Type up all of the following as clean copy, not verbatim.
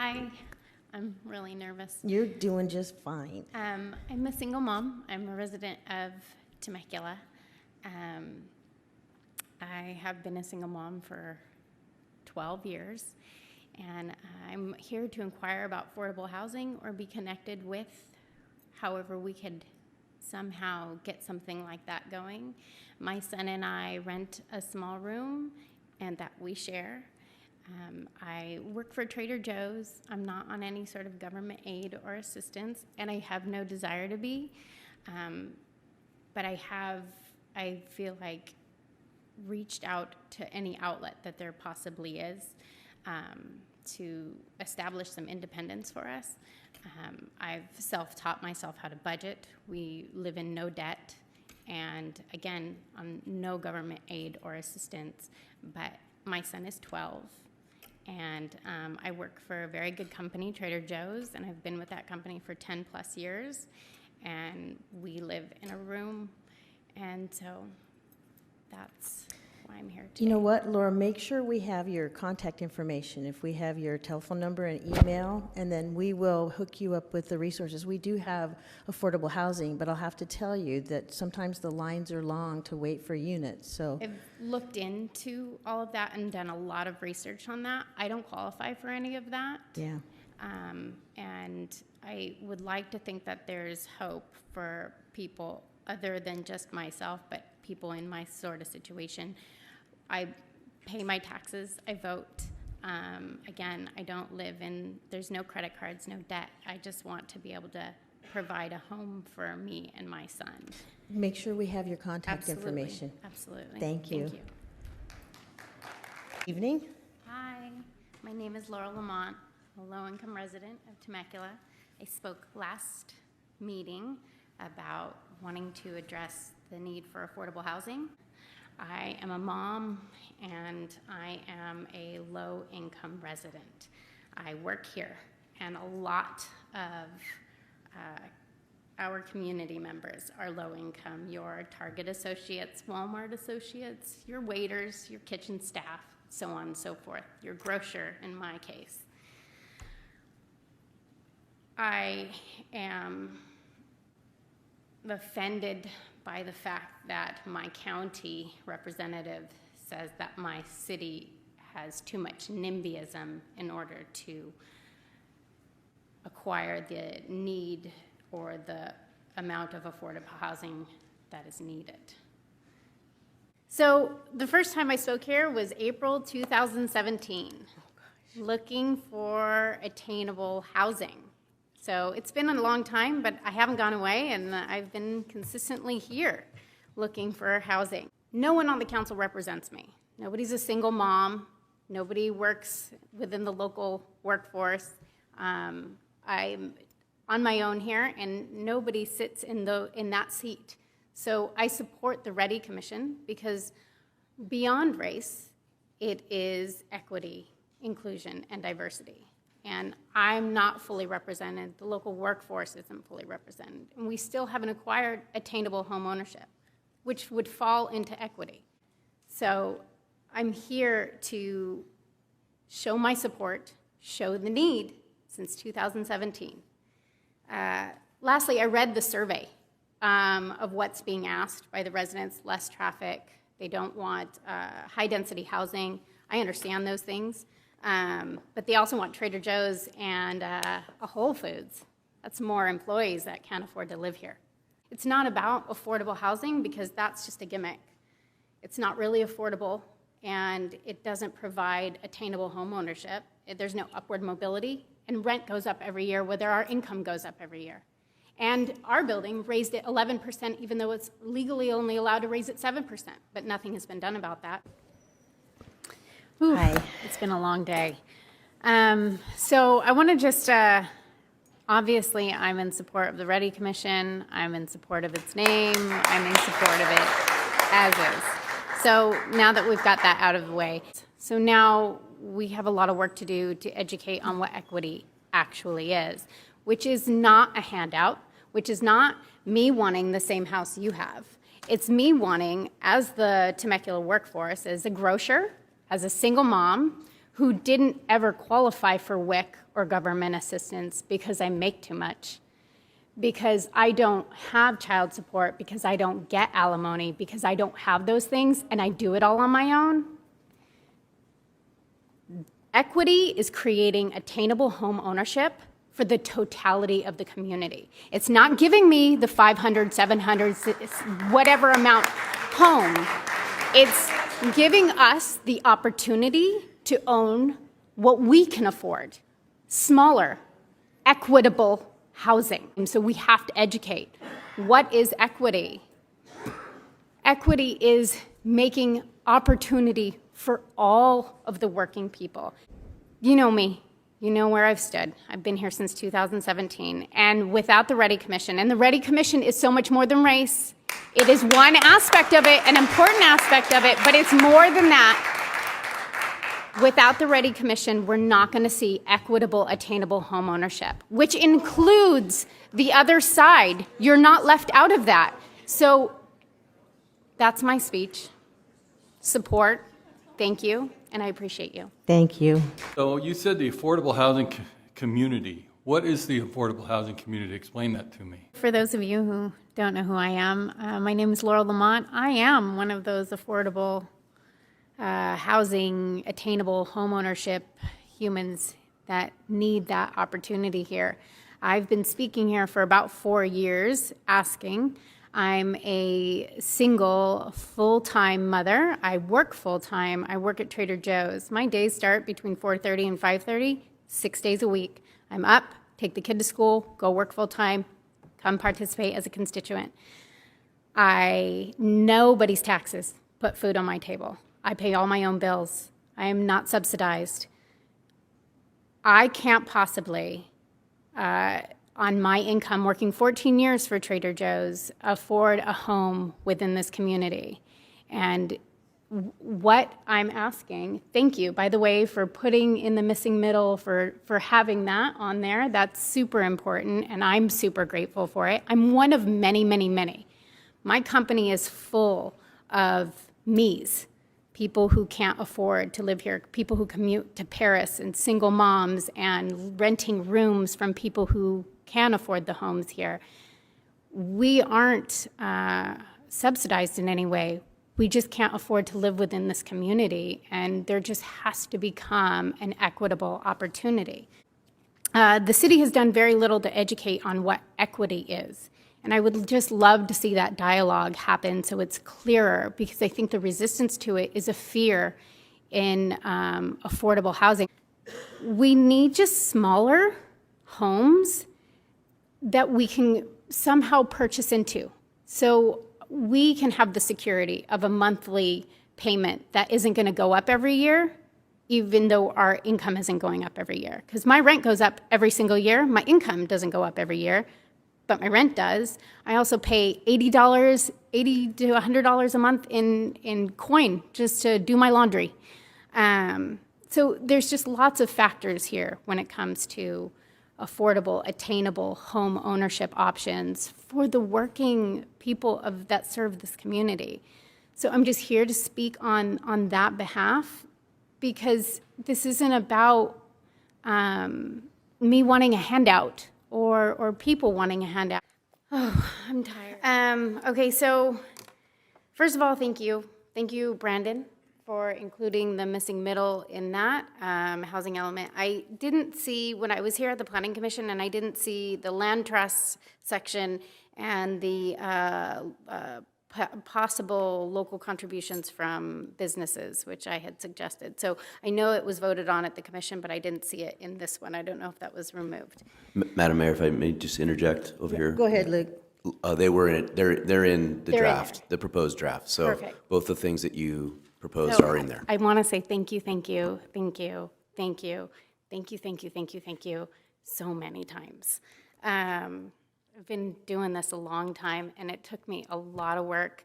Hi, I'm really nervous. You're doing just fine. I'm a single mom. I'm a resident of Temecula. I have been a single mom for 12 years, and I'm here to inquire about affordable housing or be connected with however we could somehow get something like that going. My son and I rent a small room and that we share. I work for Trader Joe's. I'm not on any sort of government aid or assistance, and I have no desire to be. But I feel like, reached out to any outlet that there possibly is to establish some independence for us. I've self-taught myself how to budget. We live in no debt, and again, on no government aid or assistance, but my son is 12. And I work for a very good company, Trader Joe's, and I've been with that company for 10 plus years. And we live in a room, and so that's why I'm here today. You know what, Laura, make sure we have your contact information, if we have your telephone number and email, and then we will hook you up with the resources. We do have affordable housing, but I'll have to tell you that sometimes the lines are long to wait for units, so. I've looked into all of that and done a lot of research on that. I don't qualify for any of that. Yeah. And I would like to think that there's hope for people other than just myself, but people in my sort of situation. I pay my taxes, I vote. Again, I don't live in, there's no credit cards, no debt. I just want to be able to provide a home for me and my son. Make sure we have your contact information. Absolutely. Thank you. Thank you. Evening. Hi, my name is Laura Lamont, a low-income resident of Temecula. I spoke last meeting about wanting to address the need for affordable housing. I am a mom, and I am a low-income resident. I work here, and a lot of our community members are low-income. Your Target associates, Walmart associates, your waiters, your kitchen staff, so on and so forth, your grocer in my case. I am offended by the fact that my county representative says that my city has too much NIMBYism in order to acquire the need or the amount of affordable housing that is needed. So the first time I spoke here was April 2017, looking for attainable housing. So it's been a long time, but I haven't gone away, and I've been consistently here looking for housing. No one on the council represents me. Nobody's a single mom. Nobody works within the local workforce. I'm on my own here, and nobody sits in that seat. So I support the READY Commission because beyond race, it is equity, inclusion, and diversity. And I'm not fully represented. The local workforce isn't fully represented. And we still haven't acquired attainable home ownership, which would fall into equity. So I'm here to show my support, show the need since 2017. Lastly, I read the survey of what's being asked by the residents: less traffic. They don't want high-density housing. I understand those things. But they also want Trader Joe's and a Whole Foods. That's more employees that can't afford to live here. It's not about affordable housing because that's just a gimmick. It's not really affordable, and it doesn't provide attainable home ownership. There's no upward mobility, and rent goes up every year, whether our income goes up every year. And our building raised it 11%, even though it's legally only allowed to raise it 7%, but nothing has been done about that. Ooh, Hi. it's been a long day. So I want to just, obviously, I'm in support of the READY Commission. I'm in support of its name. I'm in support of it as is. So now that we've got that out of the way, so now we have a lot of work to do to educate on what equity actually is, which is not a handout, which is not me wanting the same house you have. It's me wanting, as the Temecula workforce, as a grocer, as a single mom who didn't ever qualify for WIC or government assistance because I make too much, because I don't have child support, because I don't get alimony, because I don't have those things, and I do it all on my own. Equity is creating attainable home ownership for the totality of the community. It's not giving me the 500, 700, whatever amount home. It's giving us the opportunity to own what we can afford, smaller, equitable housing. And so we have to educate. What is equity? Equity is making opportunity for all of the working people. You know me. You know where I've stood. I've been here since 2017. And without the Ready Commission, and the Ready Commission is so much more than race. It is one aspect of it, an important aspect of it, but it's more than that. Without the Ready Commission, we're not going to see equitable, attainable home ownership, which includes the other side. You're not left out of that. So that's my speech. Support. Thank you, and I appreciate you. Thank you. So you said the affordable housing community. What is the affordable housing community? Explain that to me. For those of you who don't know who I am, my name is Laurel Lamont. I am one of those affordable housing, attainable homeownership humans that need that opportunity here. I've been speaking here for about 4 years, asking. I'm a single full-time mother. I work full-time. I work at Trader Joe's. My days start between 4:30 and 5:30, 6 days a week. I'm up, take the kid to school, go work full-time, come participate as a constituent. Nobody's taxes put food on my table. I pay all my own bills. I am not subsidized. I can't possibly, on my income, working 14 years for Trader Joe's, afford a home within this community. And what I'm asking, thank you, by the way, for putting in the missing middle, for having that on there. That's super important, and I'm super grateful for it. I'm one of many, many, many. My company is full of me's, people who can't afford to live here, people who commute to Paris, and single moms, and renting rooms from people who can afford the homes here. We aren't subsidized in any way. We just can't afford to live within this community, and there just has to become an equitable opportunity. The city has done very little to educate on what equity is, and I would just love to see that dialogue happen so it's clearer, because I think the resistance to it is a fear in affordable housing. We need just smaller homes that we can somehow purchase into, so we can have the security of a monthly payment that isn't going to go up every year, even though our income isn't going up every year. Because my rent goes up every single year. My income doesn't go up every year, but my rent does. I also pay $80 to $100 a month in coin just to do my laundry. So there's just lots of factors here when it comes to affordable, attainable home ownership options for the working people that serve this community. So I'm just here to speak on that behalf, because this isn't about me wanting a handout or people wanting a handout. Oh, I'm tired. Okay, so first of all, thank you. Thank you, Brandon, for including the missing middle in that housing element. I didn't see, when I was here at the Planning Commission, and I didn't see the land trust section and the possible local contributions from businesses, which I had suggested. So I know it was voted on at the commission, but I didn't see it in this one. I don't know if that was removed. Madam Mayor, if I may just interject over here. Go ahead, Luke. They were in it. They're in the They're in draft, there. the proposed draft. So Perfect. both the things that you proposed So are in there. I want to say thank you, thank you, thank you, thank you, thank you, thank you, thank you, thank you so many times. I've been doing this a long time, and it took me a lot of work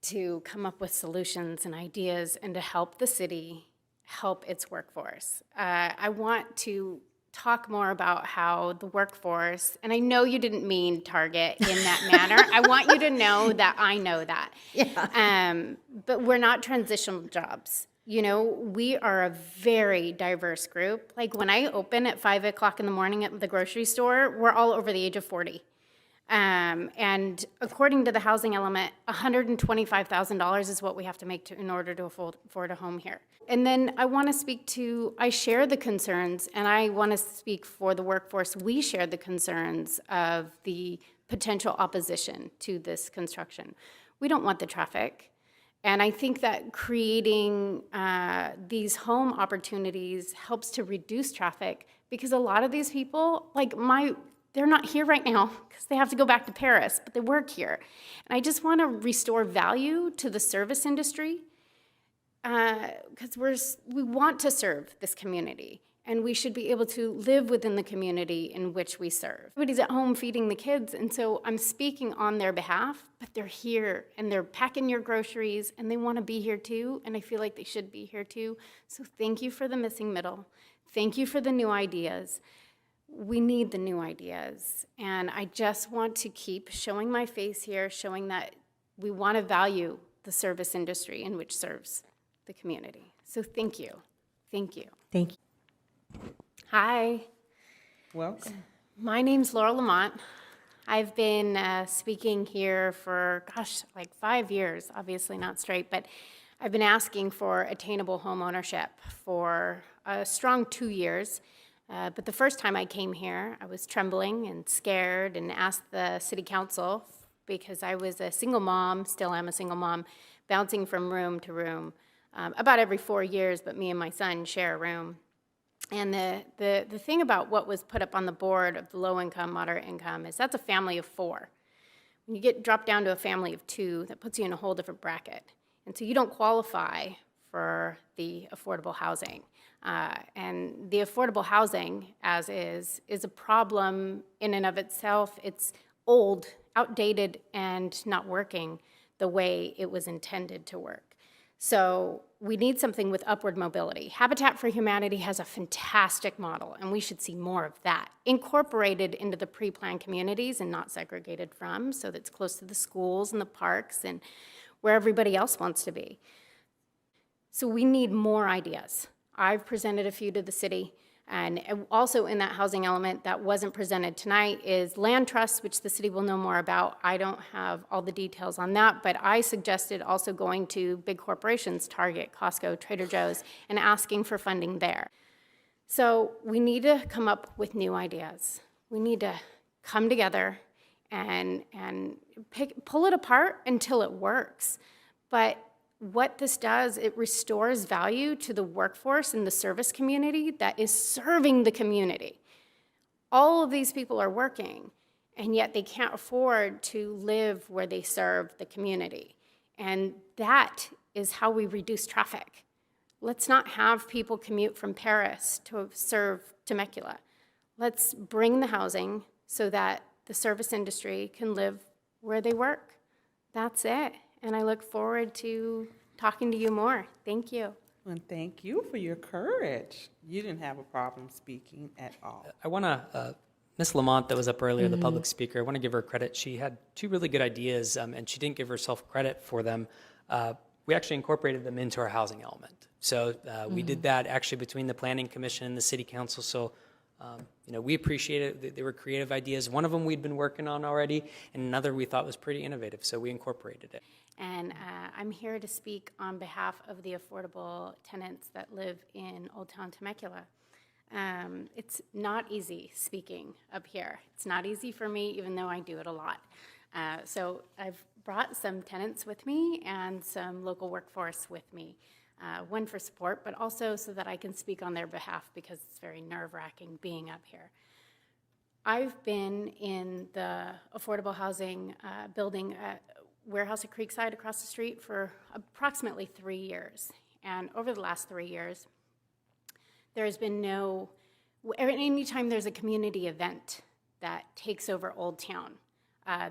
to come up with solutions and ideas and to help the city help its workforce. I want to talk more about how the workforce, and I know you didn't mean Target in that manner. I want you to know that I know that. Yeah. But we're not transitional jobs. You know, we are a very diverse group. Like when I open at 5 o'clock in the morning at the grocery store, we're all over the age of 40. And according to the housing element, $125,000 is what we have to make in order to afford a home here. And then I want to speak to, I share the concerns, and I want to speak for the workforce. We share the concerns of the potential opposition to this construction. We don't want the traffic. And I think that creating these home opportunities helps to reduce traffic, because a lot of these people, they're not here right now because they have to go back to Paris, but they work here. And I just want to restore value to the service industry, because we want to serve this community, and we should be able to live within the community in which we serve. Everybody's at home feeding the kids, and so I'm speaking on their behalf, but they're here, and they're packing your groceries, and they want to be here too, and I feel like they should be here too. So thank you for the missing middle. Thank you for the new ideas. We need the new ideas, and I just want to keep showing my face here, showing that we want to value the service industry in which serves the community. So thank you. Thank you. Thank you. Hi, Welcome. my name's Laura Lamont. I've been speaking here for, like 5 years, obviously not straight, but I've been asking for attainable home ownership for a strong 2 years. But the first time I came here, I was trembling and scared and asked the city council, because I was a single mom, still am a single mom, bouncing from room to room about every 4 years, but me and my son share a room. And the thing about what was put up on the board of the low income, moderate income is that's a family of 4. When you get dropped down to a family of 2, that puts you in a whole different bracket. And so you don't qualify for the affordable housing. And the affordable housing, as is a problem in and of itself. It's old, outdated, and not working the way it was intended to work. So we need something with upward mobility. Habitat for Humanity has a fantastic model, and we should see more of that, incorporated into the pre-planned communities and not segregated from, so that it's close to the schools and the parks and where everybody else wants to be. So we need more ideas. I've presented a few to the city, and also in that housing element that wasn't presented tonight is land trusts, which the city will know more about. I don't have all the details on that, but I suggested also going to big corporations, Target, Costco, Trader Joe's, and asking for funding there. So we need to come up with new ideas. We need to come together and pull it apart until it works. But what this does, it restores value to the workforce and the service community that is serving the community. All of these people are working, and yet they can't afford to live where they serve the community. And that is how we reduce traffic. Let's not have people commute from Paris to serve Temecula. Let's bring the housing so that the service industry can live where they work. That's it. And I look forward to talking to you more. Thank you. And thank you for your courage. You didn't have a problem speaking at all. I want to, Ms. Lamont that was up earlier, the public speaker, I want to give her credit. She had 2 really good ideas, and she didn't give herself credit for them. We actually incorporated them into our housing element. So we did that actually between the Planning Commission and the City Council. So, we appreciate it. They were creative ideas. One of them we'd been working on already, and another we thought was pretty innovative, so we incorporated it. And I'm here to speak on behalf of the affordable tenants that live in Old Town Temecula. It's not easy speaking up here. It's not easy for me, even though I do it a lot. So I've brought some tenants with me and some local workforce with me. One for support, but also so that I can speak on their behalf, because it's very nerve-wracking being up here. I've been in the affordable housing building warehouse at Creekside across the street for approximately 3 years. And over the last 3 years, there's been anytime there's a community event that takes over Old Town,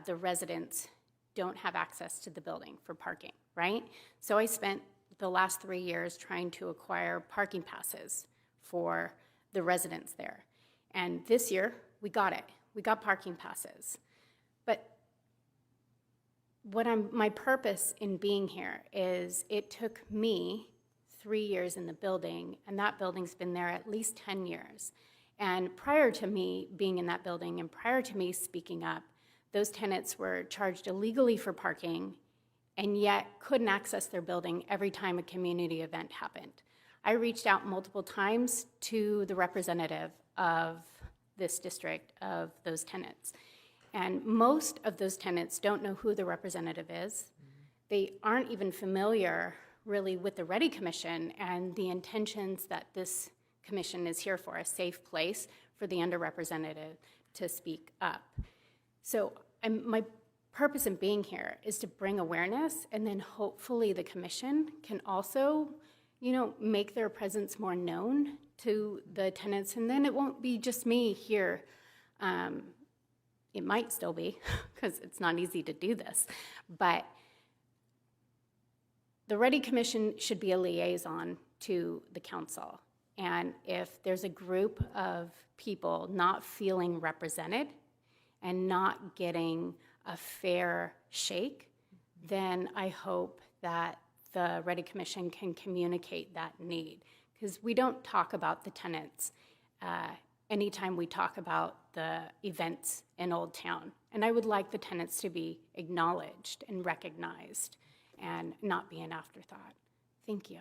the residents don't have access to the building for parking, right? So I spent the last 3 years trying to acquire parking passes for the residents there. And this year, we got it. We got parking passes. But my purpose in being here is it took me 3 years in the building, and that building's been there at least 10 years. And prior to me being in that building and prior to me speaking up, those tenants were charged illegally for parking and yet couldn't access their building every time a community event happened. I reached out multiple times to the representative of this district, of those tenants. And most of those tenants don't know who the representative is. They aren't even familiar really with the Ready Commission and the intentions that this commission is here for, a safe place for the underrepresented to speak up. So my purpose in being here is to bring awareness, and then hopefully the commission can also, make their presence more known to the tenants, and then it won't be just me here. It might still be, because it's not easy to do this, but the Ready Commission should be a liaison to the council. And if there's a group of people not feeling represented and not getting a fair shake, then I hope that the Ready Commission can communicate that need. Because we don't talk about the tenants anytime we talk about the events in Old Town. And I would like the tenants to be acknowledged and recognized and not be an afterthought. Thank you.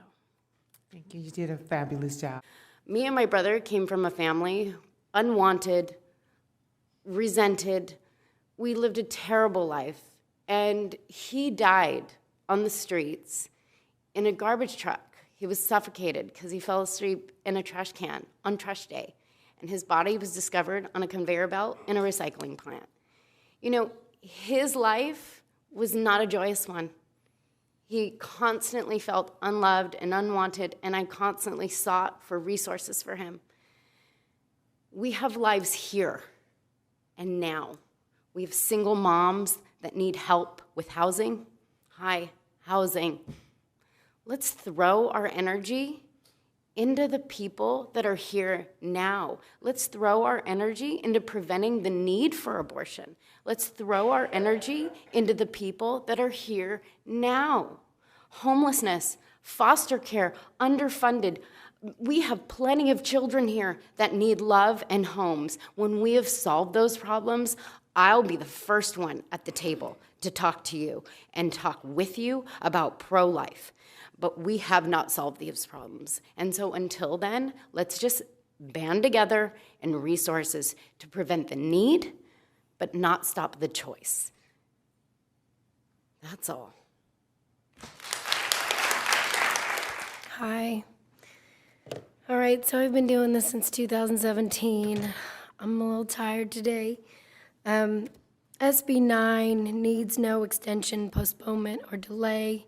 Thank you. You did a fabulous job. Me and my brother came from a family, unwanted, resented. We lived a terrible life. And he died on the streets in a garbage truck. He was suffocated because he fell asleep in a trash can on trash day. And his body was discovered on a conveyor belt in a recycling plant. His life was not a joyous one. He constantly felt unloved and unwanted, and I constantly sought for resources for him. We have lives here and now. We have single moms that need help with housing. Hi, housing. Let's throw our energy into the people that are here now. Let's throw our energy into preventing the need for abortion. Let's throw our energy into the people that are here now. Homelessness, foster care, underfunded. We have plenty of children here that need love and homes. When we have solved those problems, I'll be the first one at the table to talk to you and talk with you about pro-life. But we have not solved these problems. And so until then, let's just band together in resources to prevent the need, but not stop the choice. That's all. Hi. All right, so I've been doing this since 2017. I'm a little tired today. SB 9 needs no extension, postponement, or delay.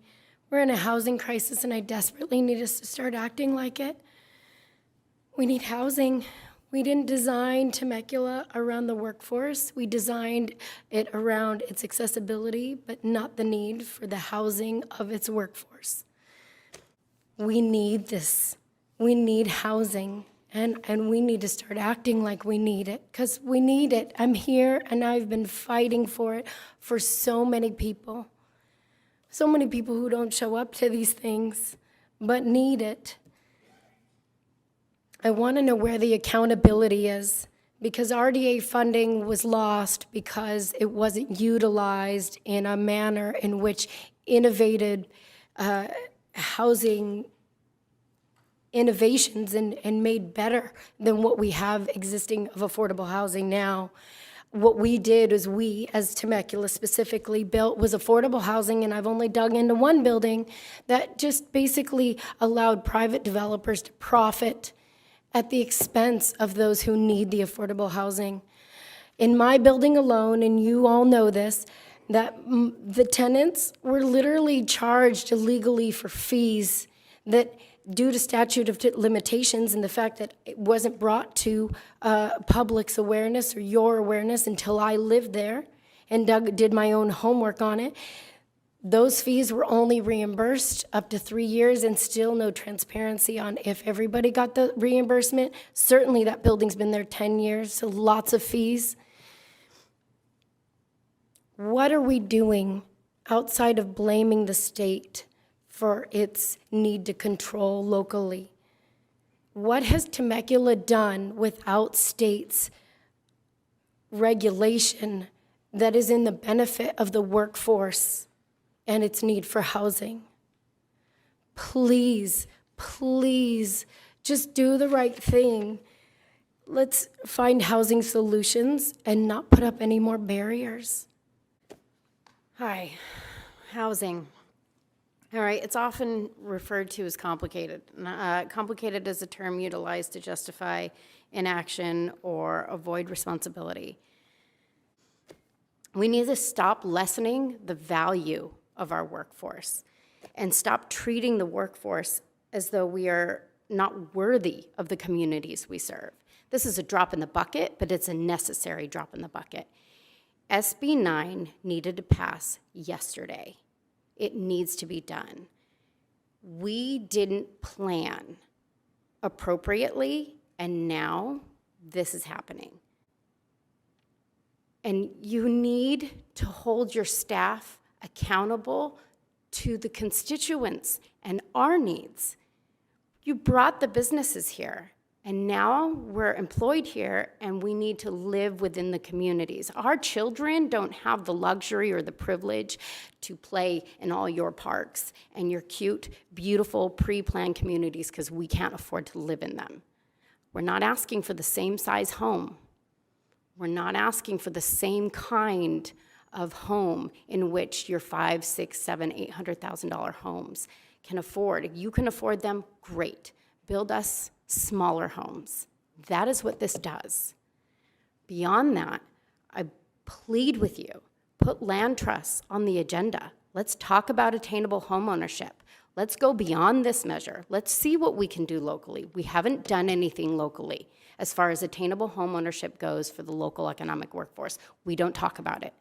We're in a housing crisis, and I desperately need us to start acting like it. We need housing. We didn't design Temecula around the workforce. We designed it around its accessibility, but not the need for the housing of its workforce. We need this. We need housing, and we need to start acting like we need it, because we need it. I'm here, and I've been fighting for it for so many people. So many people who don't show up to these things, but need it. I want to know where the accountability is, because RDA funding was lost because it wasn't utilized in a manner in which innovated housing innovations and made better than what we have existing of affordable housing now. What we did is we, as Temecula specifically, built was affordable housing, and I've only dug into one building that just basically allowed private developers to profit at the expense of those who need the affordable housing. In my building alone, and you all know this, that the tenants were literally charged illegally for fees that, due to statute of limitations and the fact that it wasn't brought to public's awareness or your awareness until I lived there and did my own homework on it, those fees were only reimbursed up to 3 years, and still no transparency on if everybody got the reimbursement. Certainly that building's been there 10 years, so lots of fees. What are we doing outside of blaming the state for its need to control locally. What has Temecula done without states' regulation that is in the benefit of the workforce and its need for housing? Please, please, just do the right thing. Let's find housing solutions and not put up any more barriers. Hi, housing. All right, it's often referred to as complicated. Complicated is a term utilized to justify inaction or avoid responsibility. We need to stop lessening the value of our workforce and stop treating the workforce as though we are not worthy of the communities we serve. This is a drop in the bucket, but it's a necessary drop in the bucket. SB 9 needed to pass yesterday. It needs to be done. We didn't plan appropriately, and now this is happening. And you need to hold your staff accountable to the constituents and our needs. You brought the businesses here, and now we're employed here, and we need to live within the communities. Our children don't have the luxury or the privilege to play in all your parks and your cute, beautiful, pre-planned communities because we can't afford to live in them. We're not asking for the same size home. We're not asking for the same kind of home in which your $500,000, $600,000, $700,000, $800,000 homes can afford. If you can afford them, great. Build us smaller homes. That is what this does. Beyond that, I plead with you, put land trusts on the agenda. Let's talk about attainable homeownership. Let's go beyond this measure. Let's see what we can do locally. We haven't done anything locally as far as attainable homeownership goes for the local economic workforce. We don't talk about it.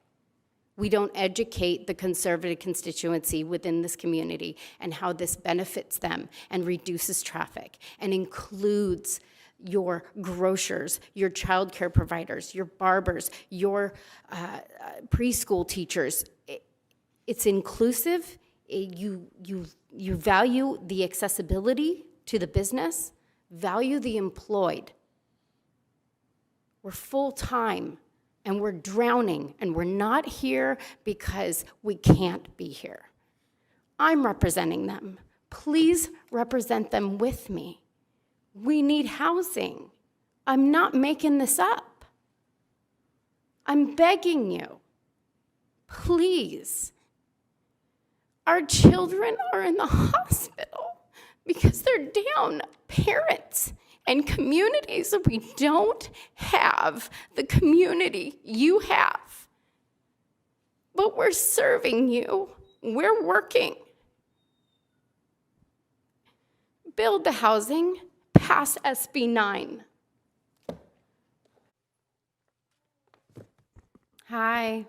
We don't educate the conservative constituency within this community and how this benefits them and reduces traffic and includes your grocers, your childcare providers, your barbers, your preschool teachers. It's inclusive. You value the accessibility to the business, value the employed. We're full-time. And we're drowning, and we're not here because we can't be here. I'm representing them. Please represent them with me. We need housing. I'm not making this up. I'm begging you. Please. Our children are in the hospital because they're down parents and communities. We don't have the community you have. But we're serving you. We're working. Build the housing, pass SB 9. Hi.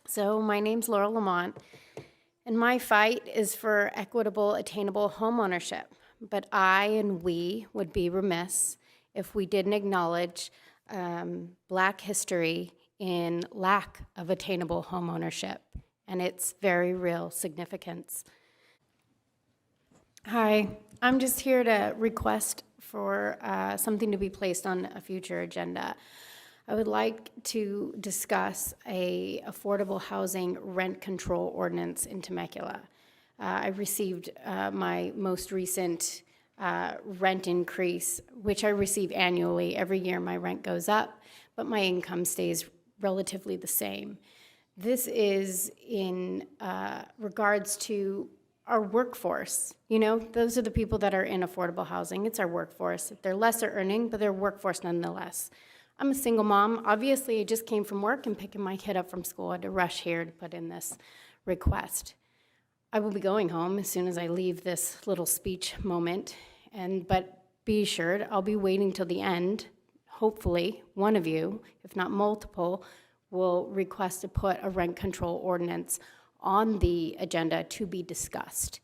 So my name's Laura Lamont, and my fight is for equitable, attainable homeownership. But I and we would be remiss if we didn't acknowledge Black history in lack of attainable homeownership and its very real significance. Hi, I'm just here to request for something to be placed on a future agenda. I would like to discuss a affordable housing rent control ordinance in Temecula. I received my most recent rent increase, which I receive annually. Every year my rent goes up, but my income stays relatively the same. This is in regards to our workforce. You know, those are the people that are in affordable housing. It's our workforce. They're lesser earning, but they're workforce nonetheless. I'm a single mom. Obviously, I just came from work and picking my kid up from school. I had to rush here to put in this request. I will be going home as soon as I leave this little speech moment, but be assured I'll be waiting till the end. Hopefully, one of you, if not multiple, will request to put a rent control ordinance on the agenda to be discussed,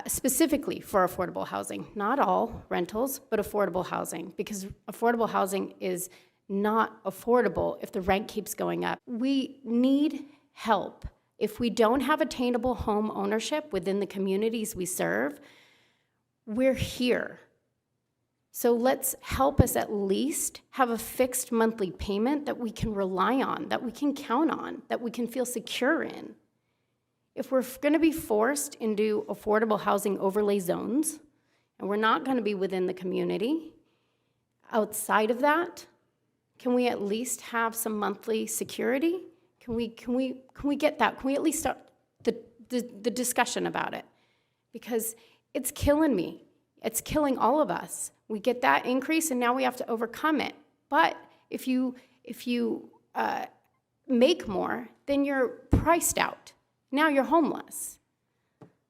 specifically for affordable housing. Not all rentals, but affordable housing, because affordable housing is not affordable if the rent keeps going up. We need help If we don't have attainable home ownership within the communities we serve, we're here. So let's help us at least have a fixed monthly payment that we can rely on, that we can count on, that we can feel secure in. If we're going to be forced into affordable housing overlay zones, and we're not going to be within the community, outside of that, can we at least have some monthly security? Can we get that? Can we at least start the discussion about it? Because it's killing me. It's killing all of us. We get that increase, and now we have to overcome it. But if you make more, then you're priced out. Now you're homeless.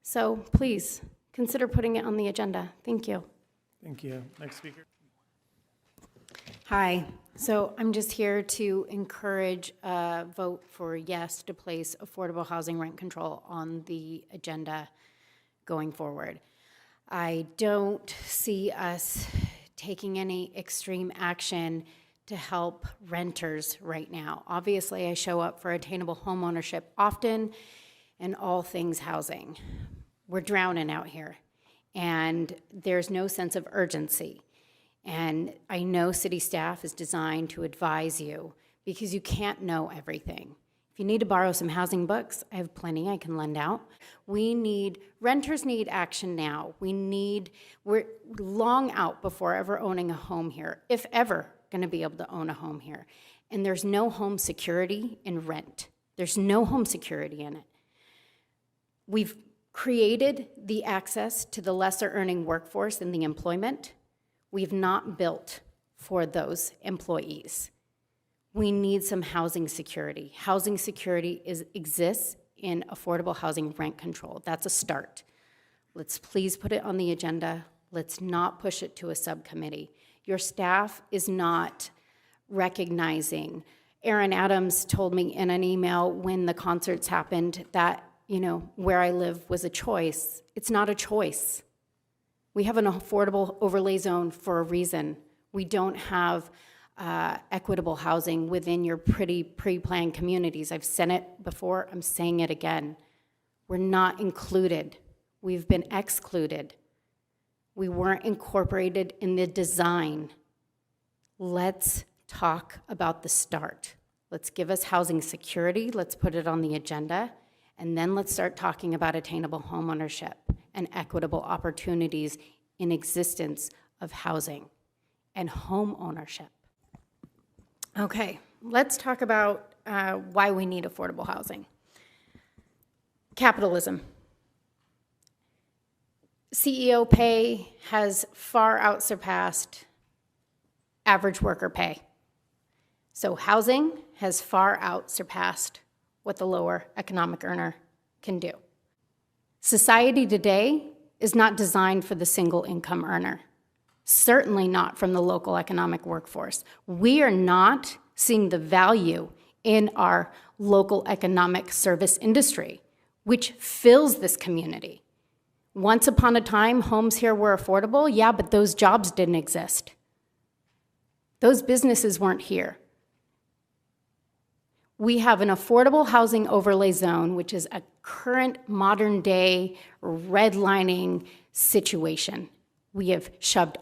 So please consider putting it on the agenda. Thank you. Thank you. Next speaker. Hi. So I'm just here to encourage a vote for yes to place affordable housing rent control on the agenda going forward. I don't see us taking any extreme action to help renters right now. Obviously, I show up for attainable home ownership often and all things housing. We're drowning out here, and there's no sense of urgency. And I know city staff is designed to advise you because you can't know everything. If you need to borrow some housing books, I have plenty I can lend out. Renters need action now. We're long out before ever owning a home here, if ever gonna be able to own a home here. And there's no home security in rent. There's no home security in it. We've created the access to the lesser earning workforce in the employment. We've not built for those employees. We need some housing security. Housing security exists in affordable housing rent control. That's a start. Let's please put it on the agenda. Let's not push it to a subcommittee. Your staff is not recognizing. Aaron Adams told me in an email when the concerts happened that, where I live was a choice. It's not a choice. We have an affordable overlay zone for a reason. We don't have equitable housing within your pretty pre-planned communities. I've said it before, I'm saying it again. We're not included. We've been excluded. We weren't incorporated in the design. Let's talk about the start. Let's give us housing security. Let's put it on the agenda. And then let's start talking about attainable home ownership and equitable opportunities in existence of housing and home ownership. Okay, let's talk about why we need affordable housing. Capitalism. CEO pay has far outsurpassed average worker pay. So housing has far outsurpassed what the lower economic earner can do. Society today is not designed for the single income earner, certainly not from the local economic workforce. We are not seeing the value in our local economic service industry, which fills this community. Once upon a time, homes here were affordable, yeah, but those jobs didn't exist. Those businesses weren't here. We have an affordable housing overlay zone, which is a current modern day redlining situation. We have shoved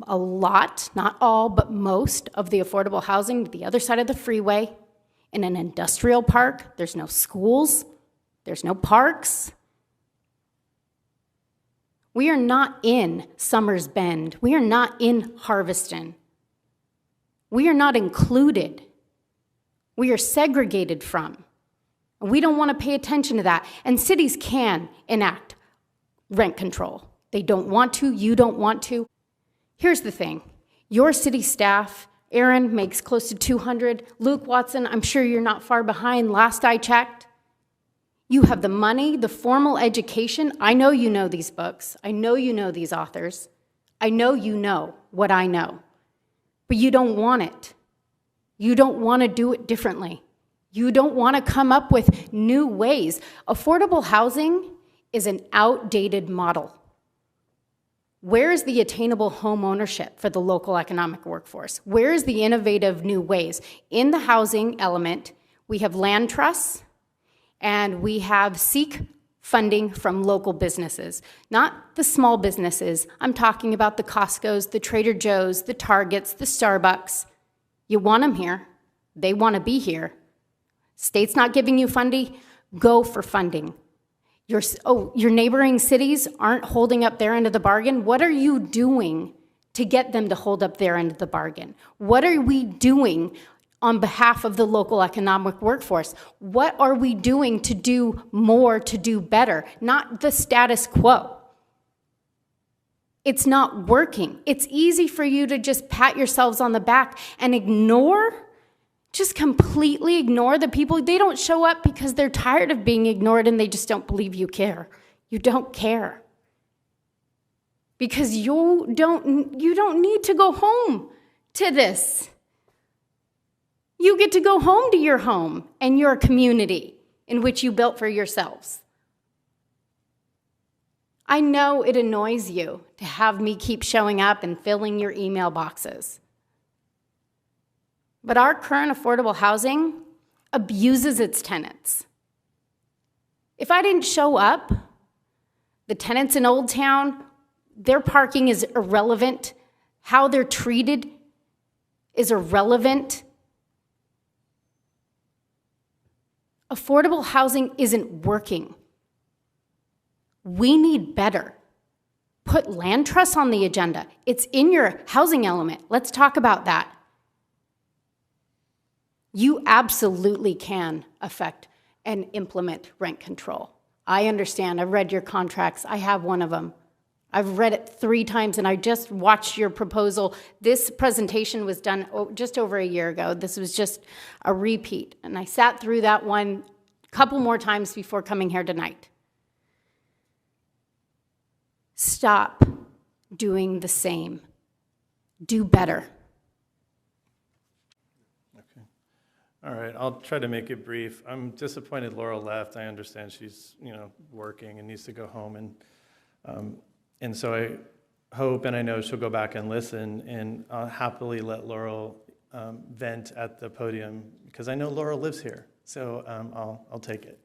a lot, not all, but most of the affordable housing to the other side of the freeway in an industrial park. There's no schools, there's no parks. We are not in Summers Bend. We are not in Harveston. We are not included. We are segregated from. And we don't want to pay attention to that. And cities can enact rent control. They don't want to, you don't want to. Here's the thing. Your city staff, Aaron makes close to 200. Luke Watson, I'm sure you're not far behind. Last I checked, you have the money, the formal education. I know you know these books. I know you know these authors. I know you know what I know. But you don't want it. You don't want to do it differently. You don't want to come up with new ways. Affordable housing is an outdated model. Where is the attainable home ownership for the local economic workforce? Where is the innovative new ways? In the housing element, we have land trusts And we have seek funding from local businesses, not the small businesses. I'm talking about the Costco's, the Trader Joe's, the Targets, the Starbucks. You want them here. They want to be here. State's not giving you funding, go for funding. Your neighboring cities aren't holding up their end of the bargain. What are you doing to get them to hold up their end of the bargain? What are we doing on behalf of the local economic workforce? What are we doing to do more, to do better? Not the status quo. It's not working. It's easy for you to just pat yourselves on the back and just completely ignore the people. They don't show up because they're tired of being ignored and they just don't believe you care. You don't care. Because you don't need to go home to this. You get to go home to your home and your community in which you built for yourselves. I know it annoys you to have me keep showing up and filling your email boxes. But our current affordable housing abuses its tenants. If I didn't show up, the tenants in Old Town, their parking is irrelevant. How they're treated is irrelevant. Affordable housing isn't working. We need better. Put land trusts on the agenda. It's in your housing element. Let's talk about that. You absolutely can affect and implement rent control. I understand. I've read your contracts. I have one of them. I've read it 3 times, and I just watched your proposal. This presentation was done just over a year ago. This was just a repeat, and I sat through that one a couple more times before coming here tonight. Stop doing the same. Do better. All right, I'll try to make it brief. I'm disappointed Laurel left. I understand she's, working and needs to go home, and so I hope and I know she'll go back and listen, and I'll happily let Laurel vent at the podium because I know Laurel lives here, so I'll take it.